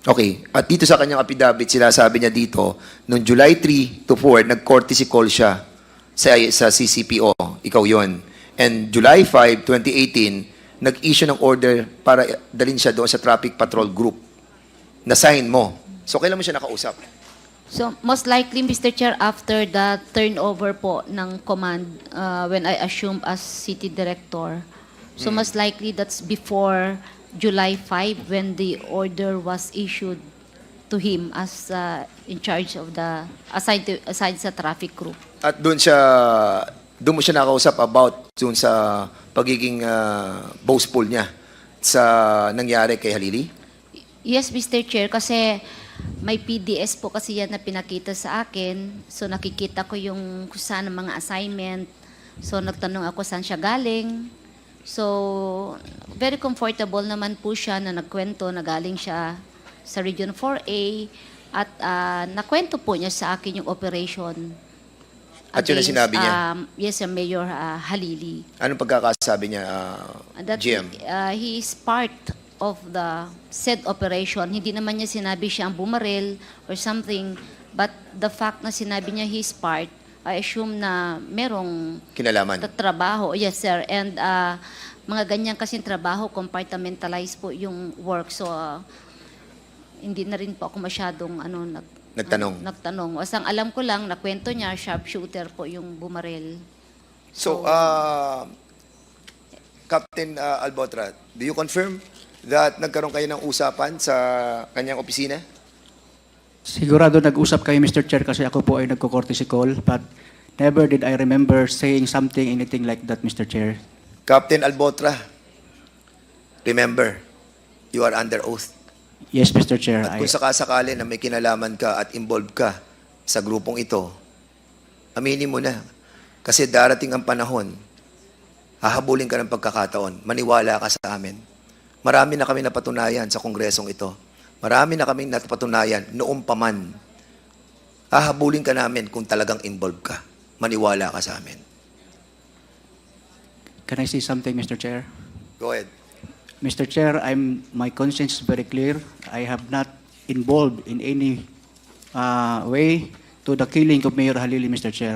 Okay. At dito sa kanyang affidavit, sila sabi niya dito, noong July 3 to 4, nag-courtesy call siya sa CCPO. Ikaw yon. And July 5, 2018, nag-issue ng order para dalhin siya doon sa traffic patrol group. Na-sign mo. So, kailan mo siya nakausap? So, most likely, Mr. Chair, after the turnover po ng command, when I assumed as city director. So, most likely, that's before July 5 when the order was issued to him as in charge of the, assigned sa traffic group. At doon mo siya nakausap about doon sa pagiging boastful niya sa nangyari kay Halili? Yes, Mr. Chair, kasi may PDS po kasi yan na pinakita sa akin. So nakikita ko yung kung saan ang mga assignment. So nagtanong ako saan siya galing. So very comfortable naman po siya na nagkwento na galing siya sa Region 4A at nakwento po niya sa akin yung operation. At yun ang sinabi niya? Yes, Mayor Halili. Anong pagkakasabi niya, That GM? he is part of the said operation. Hindi naman niya sinabi siya ang bumaril or something, but the fact na sinabi niya he is part, I assume na merong Kinalaman? trabaho. Yes, sir. And mga ganyan kasing trabaho, compartmentalize po yung work. So, hindi na rin po ako masyadong nagtanong. As ang alam ko lang, nakwento niya, sharpshooter po yung bumaril. So, Captain Albotra, do you confirm that nagkaroon kayo ng usapan sa kanyang opisina? Sigurado nag-usap kayo, Mr. Chair, kasi ako po ay nagko-courtesy call, but never did I remember saying something, anything like that, Mr. Chair. Captain Albotra, remember, you are under oath. Yes, Mr. Chair. At kung sakasakali na may kinalaman ka at involved ka sa grupong ito, aminin mo na. Kasi darating ang panahon, hahabulin ka ng pagkakataon, maniwala ka sa amin. Marami na kami napatunayan sa kongresong ito. Marami na kami napatunayan noong paman. Hahabulin ka namin kung talagang involved ka. Maniwala ka sa amin. Can I say something, Mr. Chair? Go ahead. Mr. Chair, my conscience is very clear. I have not involved in any way to the killing of Mayor Halili, Mr. Chair.